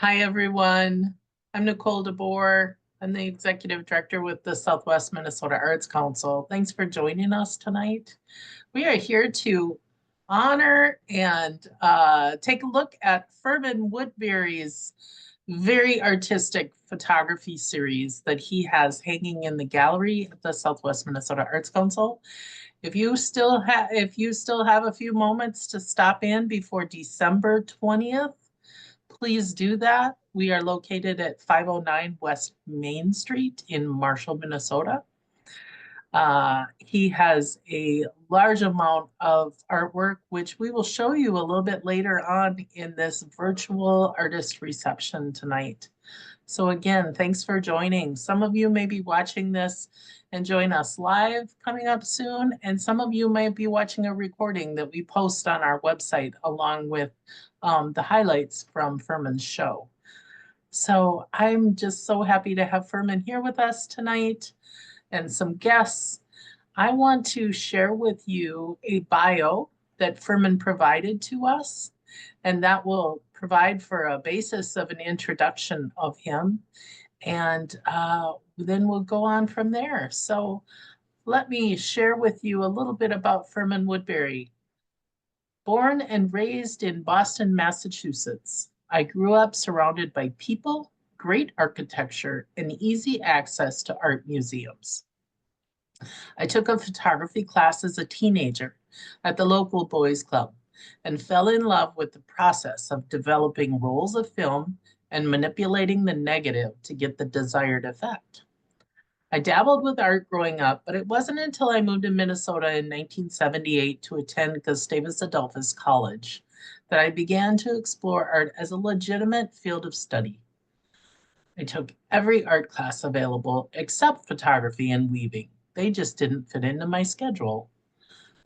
Hi, everyone. I'm Nicole DeBoer. I'm the Executive Director with the Southwest Minnesota Arts Council. Thanks for joining us tonight. We are here to honor and take a look at Ferman Woodberry's very artistic photography series that he has hanging in the gallery at the Southwest Minnesota Arts Council. If you still have a few moments to stop in before December 20th, please do that. We are located at 509 West Main Street in Marshall, Minnesota. He has a large amount of artwork, which we will show you a little bit later on in this virtual artist reception tonight. So again, thanks for joining. Some of you may be watching this and join us live coming up soon, and some of you may be watching a recording that we post on our website along with the highlights from Ferman's show. So I'm just so happy to have Ferman here with us tonight and some guests. I want to share with you a bio that Ferman provided to us, and that will provide for a basis of an introduction of him. And then we'll go on from there. So let me share with you a little bit about Ferman Woodberry. Born and raised in Boston, Massachusetts, I grew up surrounded by people, great architecture, and easy access to art museums. I took a photography class as a teenager at the local boys' club and fell in love with the process of developing rolls of film and manipulating the negative to get the desired effect. I dabbled with art growing up, but it wasn't until I moved to Minnesota in 1978 to attend Gustavus Adolphus College that I began to explore art as a legitimate field of study. I took every art class available except photography and weaving. They just didn't fit into my schedule.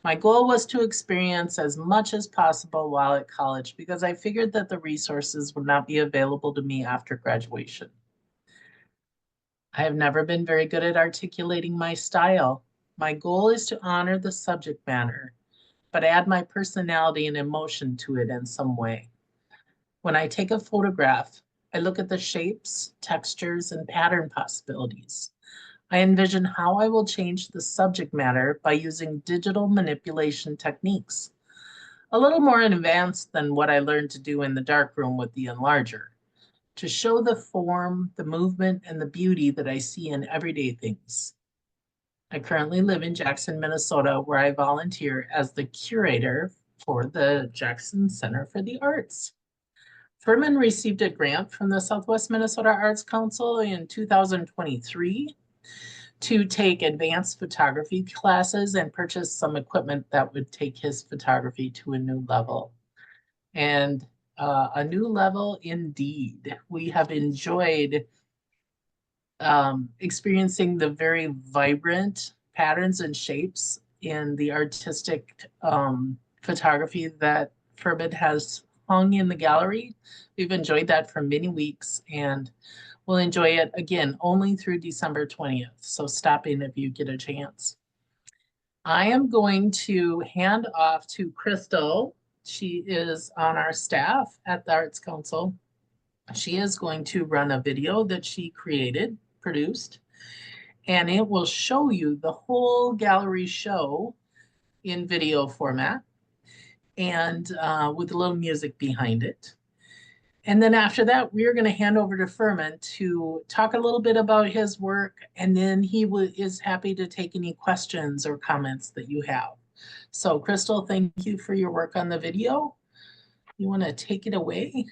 My goal was to experience as much as possible while at college because I figured that the resources would not be available to me after graduation. I have never been very good at articulating my style. My goal is to honor the subject matter, but add my personality and emotion to it in some way. When I take a photograph, I look at the shapes, textures, and pattern possibilities. I envision how I will change the subject matter by using digital manipulation techniques, a little more advanced than what I learned to do in the darkroom with the enlarger, to show the form, the movement, and the beauty that I see in everyday things. I currently live in Jackson, Minnesota, where I volunteer as the curator for the Jackson Center for the Arts. Ferman received a grant from the Southwest Minnesota Arts Council in 2023 to take advanced photography classes and purchase some equipment that would take his photography to a new level. And a new level indeed. We have enjoyed experiencing the very vibrant patterns and shapes in the artistic photography that Ferman has hung in the gallery. We've enjoyed that for many weeks, and we'll enjoy it again only through December 20th. So stop in if you get a chance. I am going to hand off to Crystal. She is on our staff at the Arts Council. She is going to run a video that she produced, and it will show you the whole gallery show in video format and with a little music behind it. And then after that, we're going to hand over to Ferman to talk a little bit about his work, and then he is happy to take any questions or comments that you have. So Crystal, thank you for your work on the video. You want to take it away?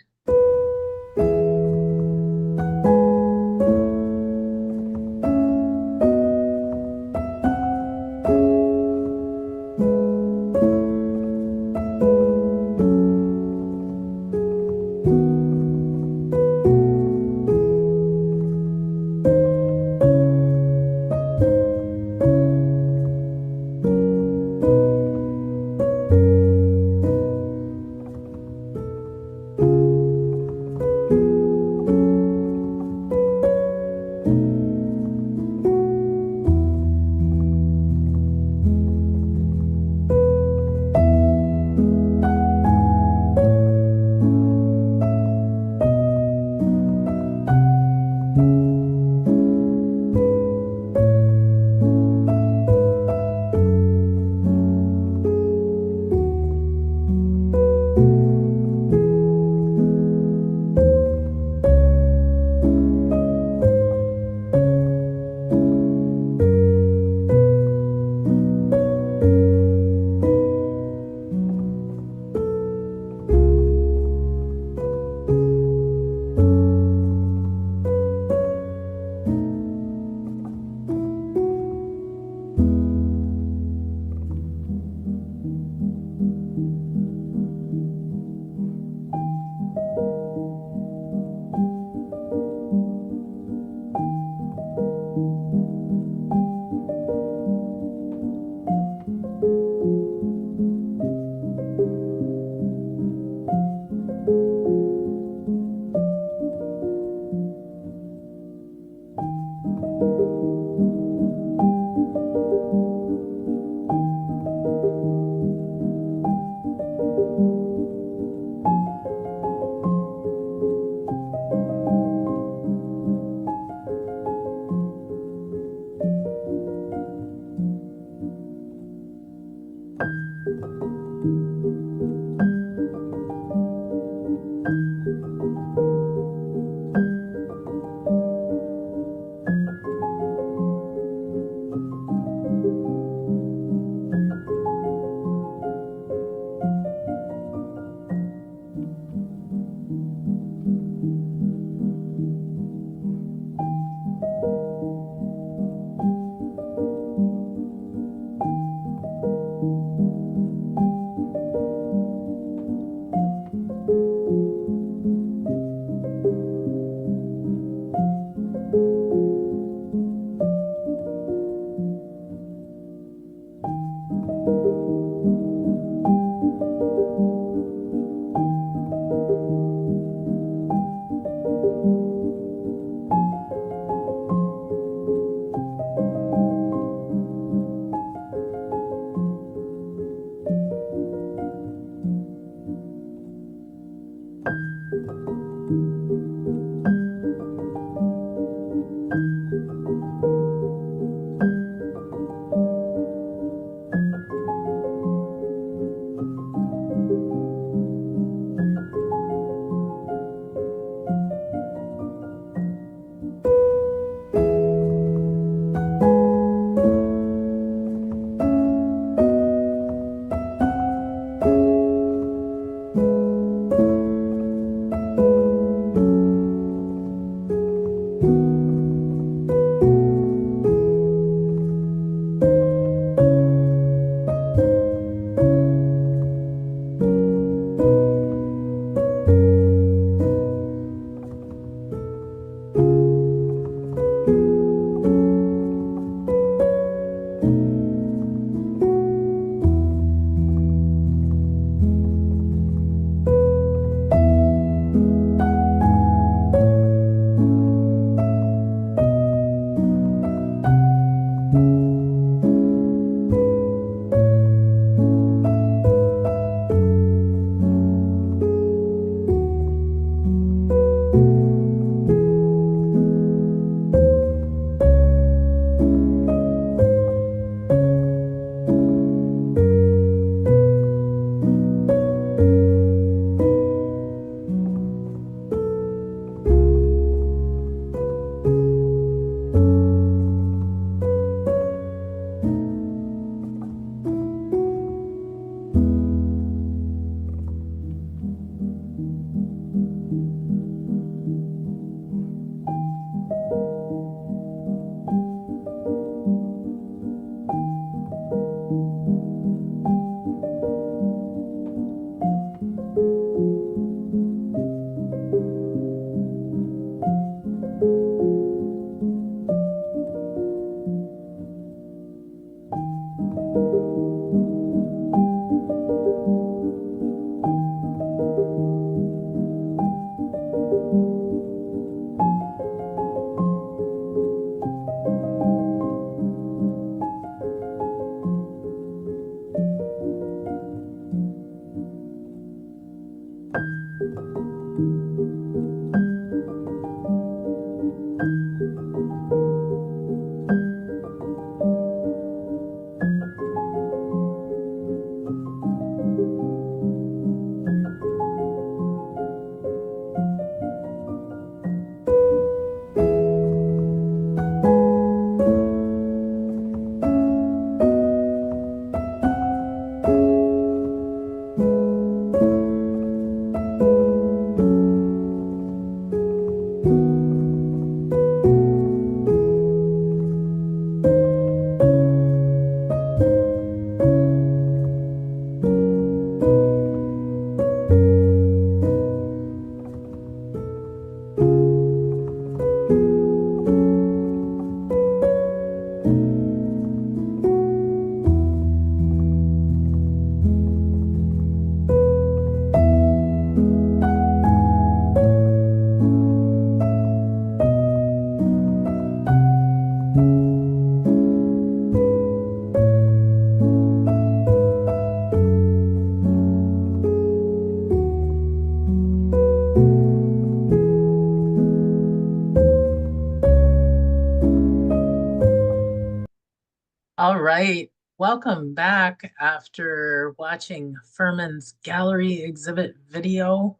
All right. Welcome back after watching Ferman's gallery exhibit video.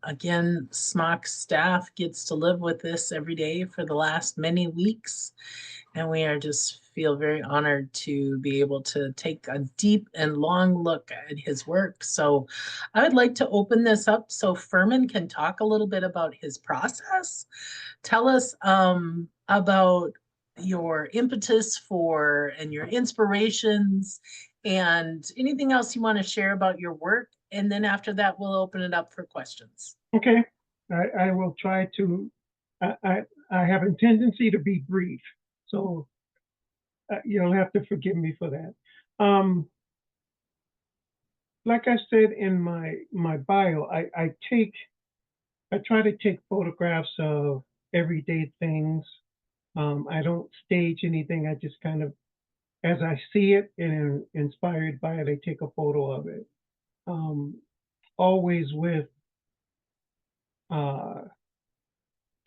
Again, SMOC staff gets to live with this every day for the last many weeks, and we are just feel very honored to be able to take a deep and long look at his work. So I would like to open this up so Ferman can talk a little bit about his process. Tell us about your impetus for and your inspirations and anything else you want to share about your work. And then after that, we'll open it up for questions. Okay, I will try to. I have a tendency to be brief, so you'll have to forgive me for that. Like I said in my bio, I try to take photographs of everyday things. I don't stage anything. I just kind of, as I see it and inspired by it, I take a photo of it. Always with uh,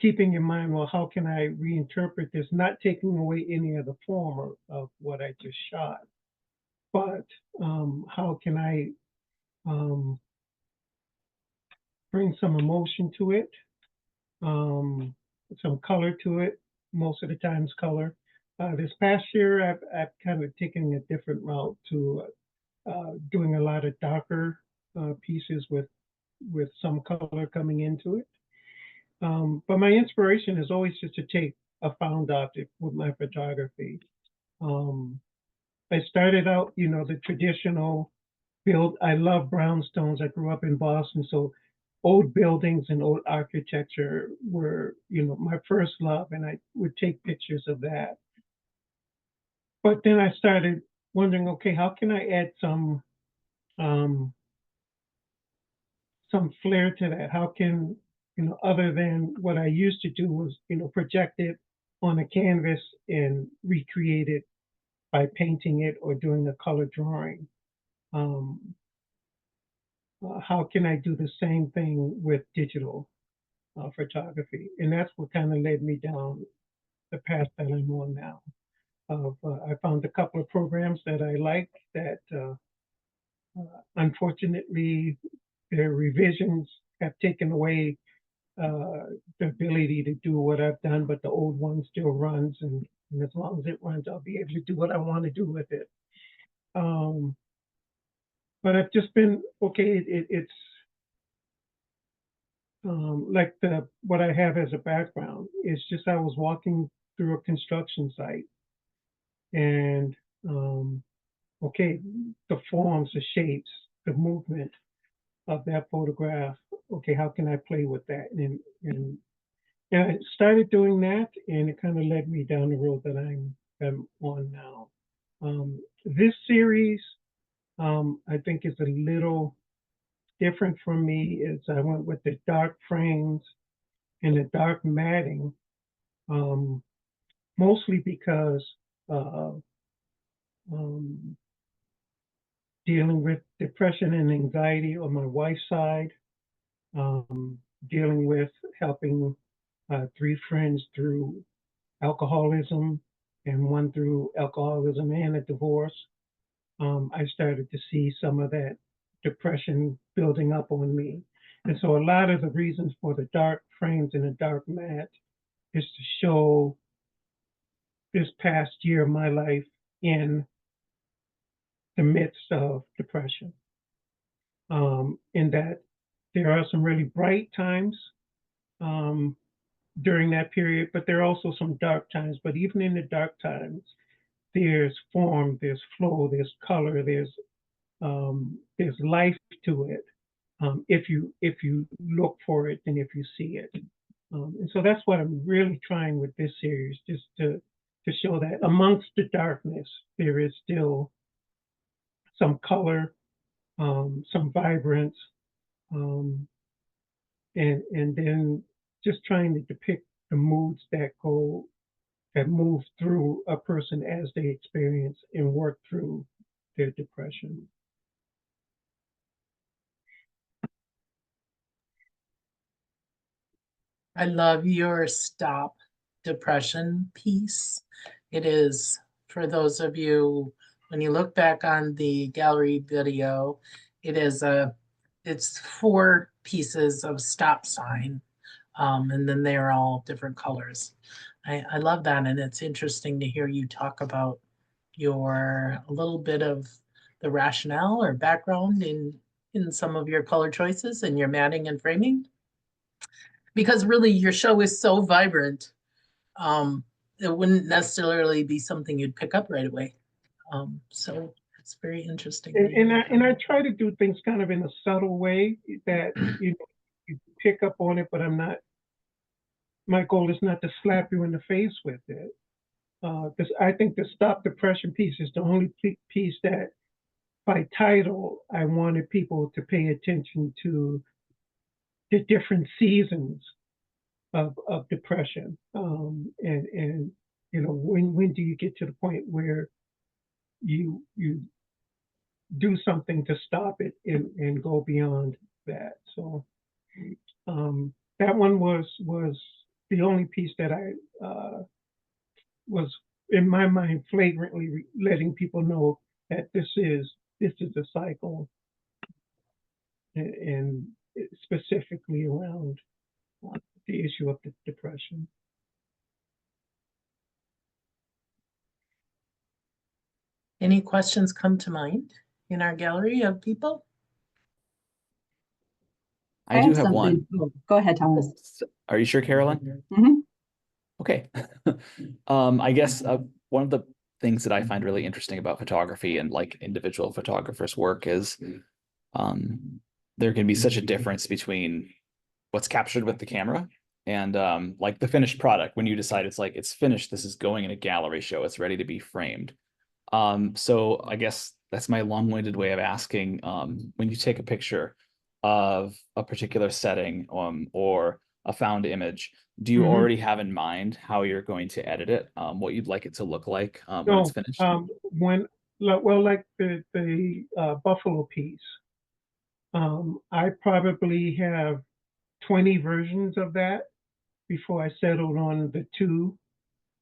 keeping in mind, well, how can I reinterpret this, not taking away any of the form of what I just shot, but how can I um, bring some emotion to it, um, some color to it. Most of the times, color. This past year, I've kind of taken a different route to doing a lot of darker pieces with some color coming into it. But my inspiration is always just to take a found object with my photography. Um, I started out, the traditional build. I love brownstones. I grew up in Boston, so old buildings and old architecture were, my first love, and I would take pictures of that. But then I started wondering, okay, how can I add um, some flair to that? How can, other than what I used to do was, project it on a canvas and recreate it by painting it or doing a color drawing. Um, how can I do the same thing with digital photography? And that's what kind of led me down the path that I'm on now. I found a couple of programs that I like that unfortunately their revisions have taken away the ability to do what I've done, but the old one still runs, and as long as it runs, I'll be able to do what I want to do with it. Um, but I've just been okay. It's like the what I have as a background. It's just I was walking through a construction site, and okay, the forms, the shapes, the movement of that photograph. Okay, how can I play with that? And I started doing that, and it kind of led me down the road that I'm on now. This series, I think, is a little different from me. Is I went with the dark frames and the dark matting, um, mostly because uh, um, dealing with depression and anxiety on my wife's side, dealing with helping three friends through alcoholism and one through alcoholism and a divorce. I started to see some of that depression building up on me. And so a lot of the reasons for the dark frames and the dark mat is to show this past year of my life in the midst of depression. In that there are some really bright times um, during that period, but there are also some dark times. But even in the dark times, there's form, there's flow, there's color, there's life to it. If you look for it and if you see it, and so that's what I'm really trying with this series, just to show that amongst the darkness there is still some color, some vibrance, um, and then just trying to depict the moods that move through a person as they experience and work through their depression. I love your stop depression piece. It is, for those of you, when you look back on the gallery video, it is it's four pieces of stop sign, and then they're all different colors. I love that, and it's interesting to hear you talk about your a little bit of the rationale or background in some of your color choices and your matting and framing, because really your show is so vibrant. It wouldn't necessarily be something you'd pick up right away. So it's very interesting And, to and hear I that. and I try to do things kind of in a subtle way that you pick up on it, but I'm not. My goal is not to slap you in the face with it, because I think the stop depression piece is the only piece that, by title, I wanted people to pay attention to the different seasons of depression, and when do you get to the point where you do something to stop it and go beyond that. So that one was the only piece that I was in my mind flagrantly letting people know that this is a cycle, and specifically around the issue of the depression. Any questions come to mind in our gallery of people? I do have one. Oh, go ahead, Thomas. Are you sure, Carolyn? Mhm. Okay. I guess one of the things that I find really interesting about photography and like individual photographers' work is there can be such a difference between what's captured with the camera and like the finished product. When you decide it's finished, this is going in a gallery show, it's ready to be framed. So I guess that's my long-winded way of asking, when you take a picture of a particular setting or a found image, do you already have in mind how you're going to edit it, what you'd like it to look like when it's finished? When like the buffalo piece, I probably have 20 versions of that before I settled on the two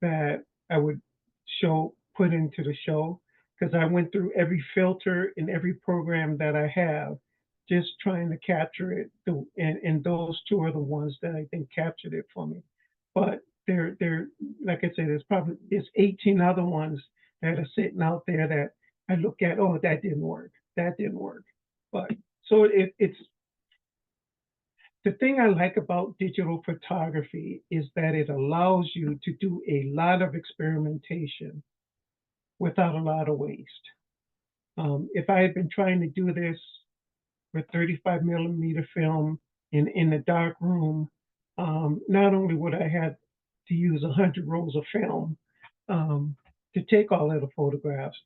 that I would put into the show, because I went through every filter in every program that I have, just trying to capture it. And those two are the ones that I think captured it for me. But there, like I said, there's 18 other ones that are sitting out there that I look at. Oh, that didn't work. That didn't work. But so it's the thing I like about digital photography is that it allows you to do a lot of experimentation without a lot of waste. If I had been trying to do this with 35 millimeter film in a dark room, not only would I have to use 100 rolls of film to take all of the photographs,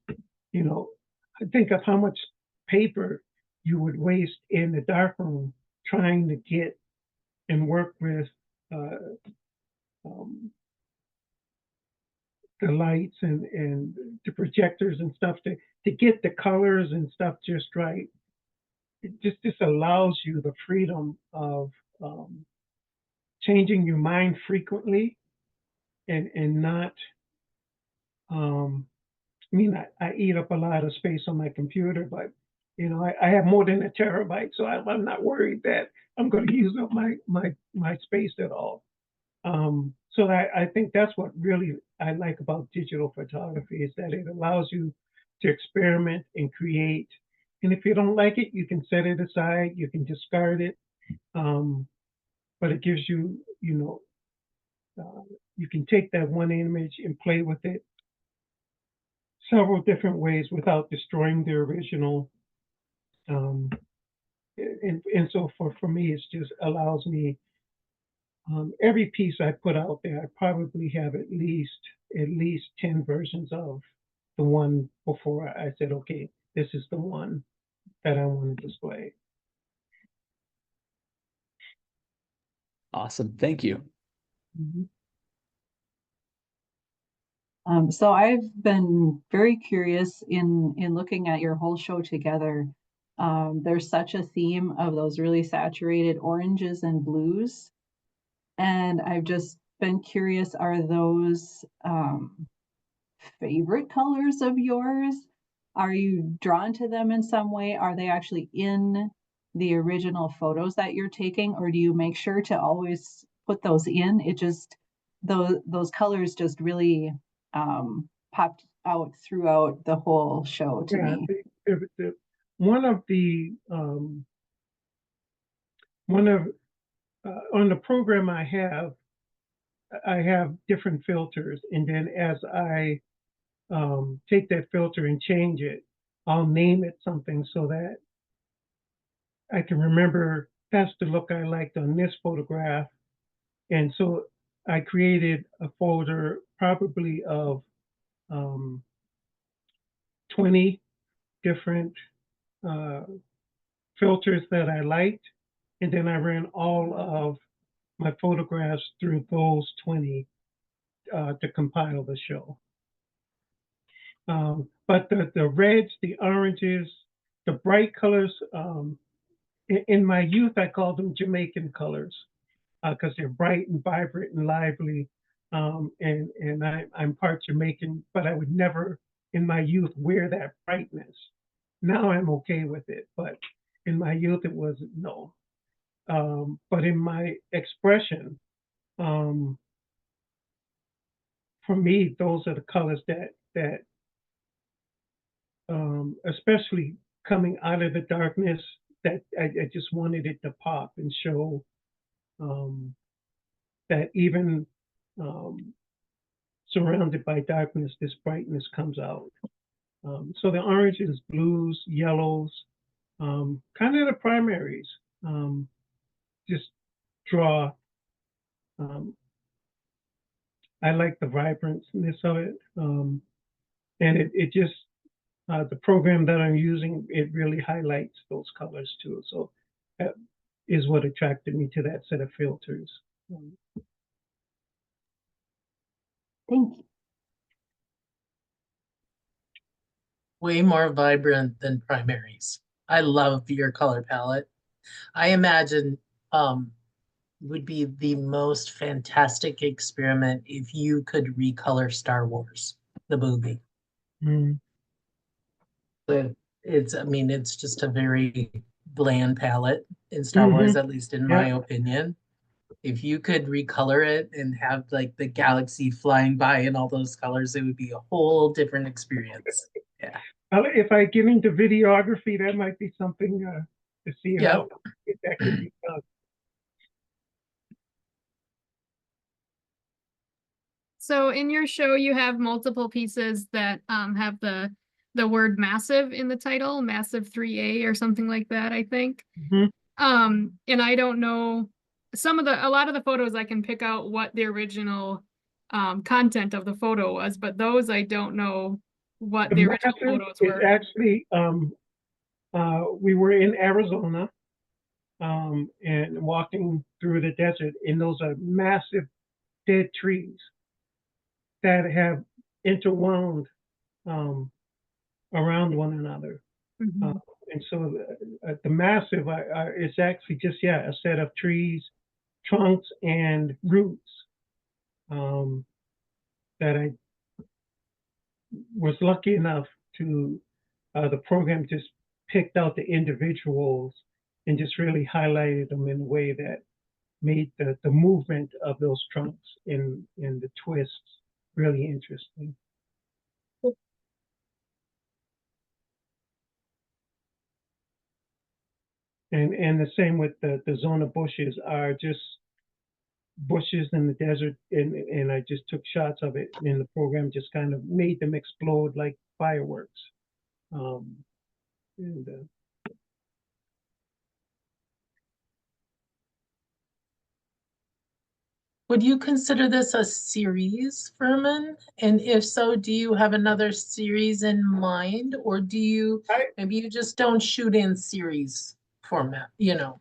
think of how much paper you would waste in the dark room trying to get and work with um, the lights and the projectors and stuff to get the colors and stuff just right. It just allows you the freedom of changing your mind frequently and not. I mean, I eat up a lot of space on my computer, but I have more than a terabyte, so I'm not worried that I'm going to use up my space at all. So I think that's what really I like about digital photography, is that it allows you to experiment and create. And if you don't like it, you can set it aside, you can discard it. But it gives you, you can take that one image and play with it several different ways without destroying the original. And so for me, it just allows me, every piece I put out there, I probably have at least 10 versions of the one before I said, okay, this is the one that I want to display. Awesome. Thank you. So I've been very curious in looking at your whole show together. There's such a theme of those really saturated oranges and blues. And I've just been curious, are those favorite colors of yours? Are you drawn to them in some way? Are they actually in the original photos that you're taking, or do you make sure to always put those in? It just, those colors just really popped out throughout the whole show to me. One of on the program I have different filters, and then as I take that filter and change it, I'll name it something so that I can remember that's the look I liked on this photograph. And so I created a folder probably of 20 different filters that I liked. And then I ran all of my photographs through those 20 to compile the show. But the reds, the oranges, the bright colors, in my youth, I called them Jamaican colors. because they're bright and vibrant and lively. And I'm part Jamaican, but I would never in my youth wear that brightness. Now I'm okay with it, but in my youth it was no. But in my expression, um, for me, those are the colors that especially coming out of the darkness, that I just wanted it to pop and show um, that even um, surrounded by darkness, this brightness comes out. So the oranges, blues, yellows, kind of the primaries, just draw. Um, I like the vibrancy of it, and it just the program that I'm using, it really highlights those colors too. So that is what attracted me to that set of filters. Thank you. Way more vibrant than primaries. I love your color palette. I imagine would be the most fantastic experiment if you could recolor Star Wars, the movie. Mm. But I mean, it's just a very bland palette in Star Wars, Mm-hmm. at least in my Yeah. opinion. If you could recolor it and have like the galaxy flying by in all those colors, it would be a whole different experience. Yeah. If I get into videography, that might be something to see how Yep. if that could be done. So in your show, you have multiple pieces that have the word massive in the title, massive 3A or something like that, I think. Mhm. And I don't know a lot of the photos I can pick out what the original content of the photo was, but those I don't know what the original massive photos is were. actually we were in Arizona and walking through the desert, and those are massive dead trees that have interwound around one another. Mhm. And so the massive is actually just, yeah, a set of trees, trunks, and roots that I was lucky enough to, the program just picked out the individuals and just really highlighted them in a way that made the movement of those trunks in the twists really interesting. And the same with the zone of bushes are just bushes in the desert, and I just took shots of it, and the program just kind of made them explode like fireworks. Um, and Would you consider this a series, Furman? And if so, do you have another series in mind, or maybe you just don't shoot in series format, you know?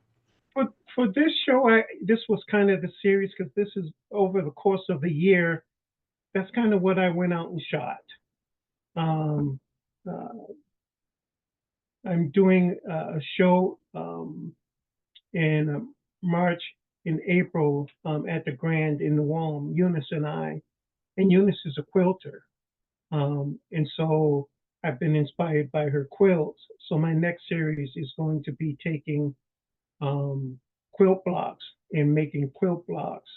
for this show, this was kind of the series because this is over the course of the year. That's kind of what I went out and shot. Um, uh, I'm doing a show in March and April at the Grand in New Ulm, Eunice and I. And Eunice is a quilter. And so I've been inspired by her quilts. So my next series is going to be taking quilt blocks and making quilt blocks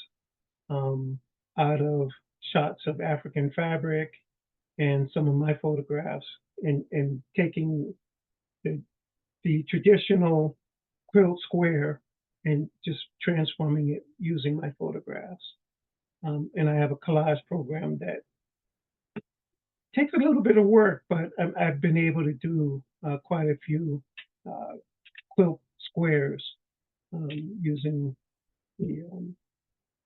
out of shots of African fabric and some of my photographs, and taking the traditional quilt square and just transforming it using my photographs. And I have a collage program that takes a little bit of work, but I've been able to do quite a few uh, quilt squares using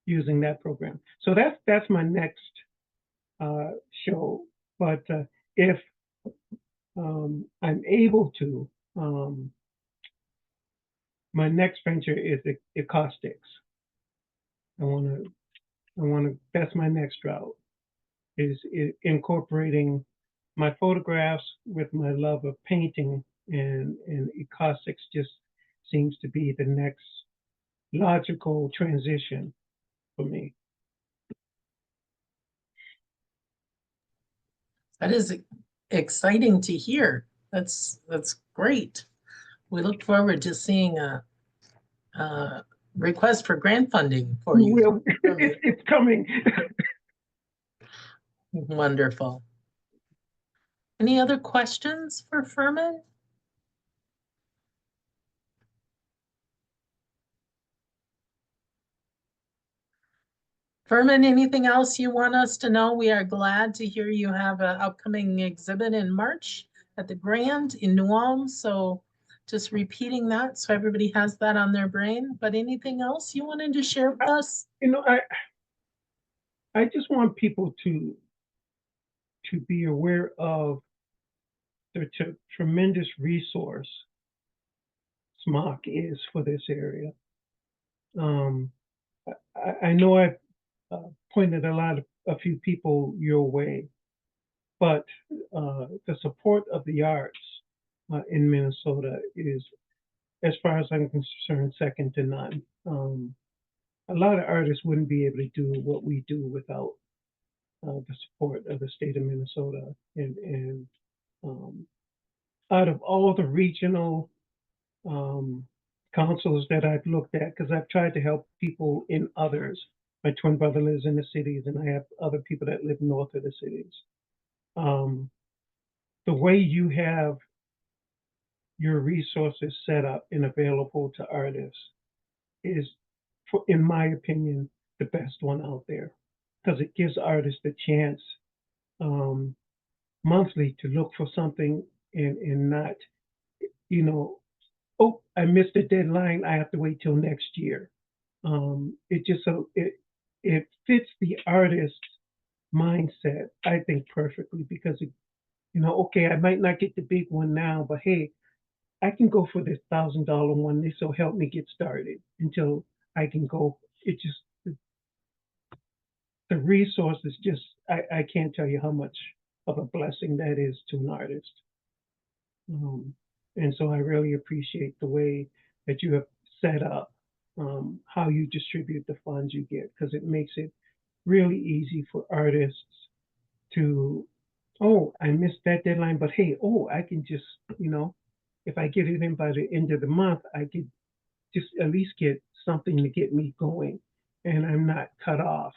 using that program. So that's my next show. But if I'm able to, my next venture is acoustics. I want to. That's my next route. Is incorporating my photographs with my love of painting, and acoustics just seems to be the next logical transition for me. That is exciting to hear. That's great. We look forward to seeing a request for grant funding for you. Well, from you. it's coming. Wonderful. Any other questions for Ferman? Ferman, anything else you want us to know? We are glad to hear you have an upcoming exhibit in March at the Grand in New Ulm. So just repeating that so everybody has that on their brain. But anything else you wanted to share with us? You know, I just want people to be aware of the tremendous resource SMOC is for this area. I know I've pointed a few people your way, but the support of the arts in Minnesota is, as far as I'm concerned, second to none. A lot of artists wouldn't be able to do what we do without the support of the state of Minnesota. And out of all the regional councils that I've looked at, because I've tried to help people in others. My twin brother lives in the cities, and I have other people that live north of the cities. The way you have your resources set up and available to artists is, in my opinion, the best one out there, because it gives artists the chance monthly to look for something and not, you know, oh, I missed a deadline, I have to wait till next year. It fits the artist's mindset, I think, perfectly, because okay, I might not get the big one now, but hey, I can go for this $1,000 one. This will help me get started until I can go. It just, the resources just, I can't tell you how much of a blessing that is to an artist. And so I really appreciate the way that you have set up how you distribute the funds you get, because it makes it really easy for artists to, oh, I missed that deadline, but hey, oh, I can just, if I get it in by the end of the month, I could just at least get something to get me going, and I'm not cut off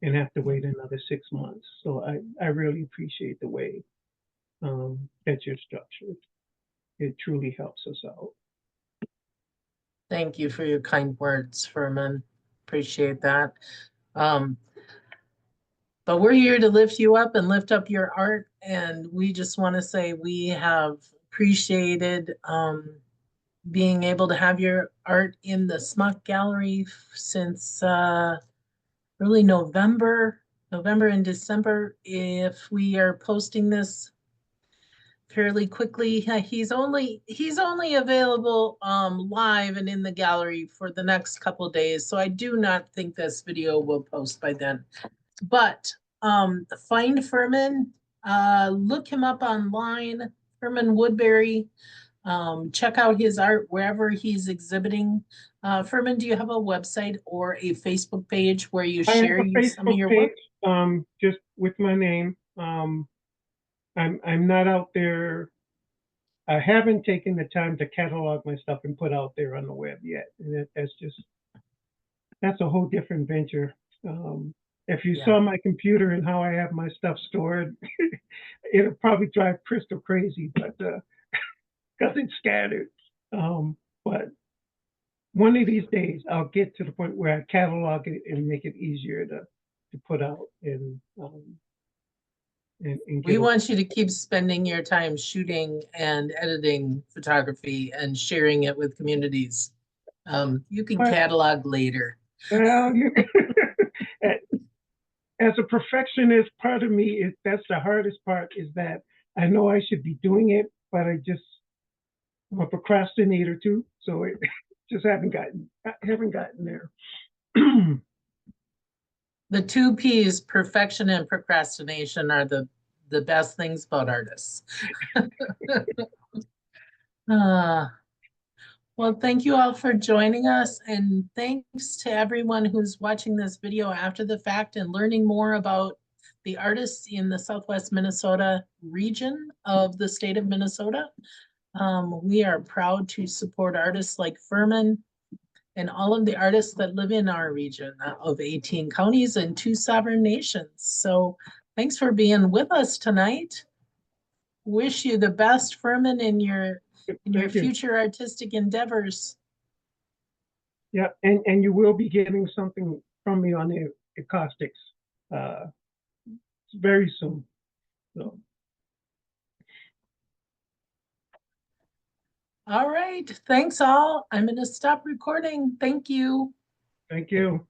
and have to wait another 6 months. So I really appreciate the way that you're structured. It truly helps us out. Thank you for your kind words, Ferman. Appreciate that. But we're here to lift you up and lift up your art. And we just want to say we have appreciated being able to have your art in the SMOC gallery since really November and December. If we are posting this fairly quickly, he's only available live and in the gallery for the next couple of days. So I do not think this video will post by then. But find Ferman, look him up online, Ferman Woodberry. Check out his art wherever he's exhibiting. Ferman, do you have a website or a Facebook page where you share some of your work? Just with my name. I'm not out there. I haven't taken the time to catalog my stuff and put out there on the web yet. And that's a whole different venture. If you saw my computer and how I have my stuff stored, it'll probably drive Crystal crazy, but because it's scattered. But one of these days, I'll get to the point where I catalog it and make it easier to put out and we want you to keep spending your time shooting and editing photography and sharing it with communities. You can catalog later. Well, as a perfectionist, part of me that's the hardest part, is that I know I should be doing it, but I'm a procrastinator too, so it just haven't gotten there. The two P's, perfection and procrastination, are the best things about artists. Well, thank you all for joining us, and thanks to everyone who's watching this video after the fact and learning more about the artists in the Southwest Minnesota region of the state of Minnesota. We are proud to support artists like Ferman and all of the artists that live in our region of 18 counties and 2 sovereign nations. So thanks for being with us tonight. Wish you the best, Ferman, in your Thank you. future artistic endeavors. Yeah, and you will be getting something from me on the acoustics very soon. So All right, thanks all. I'm going to stop recording. Thank you. thank you.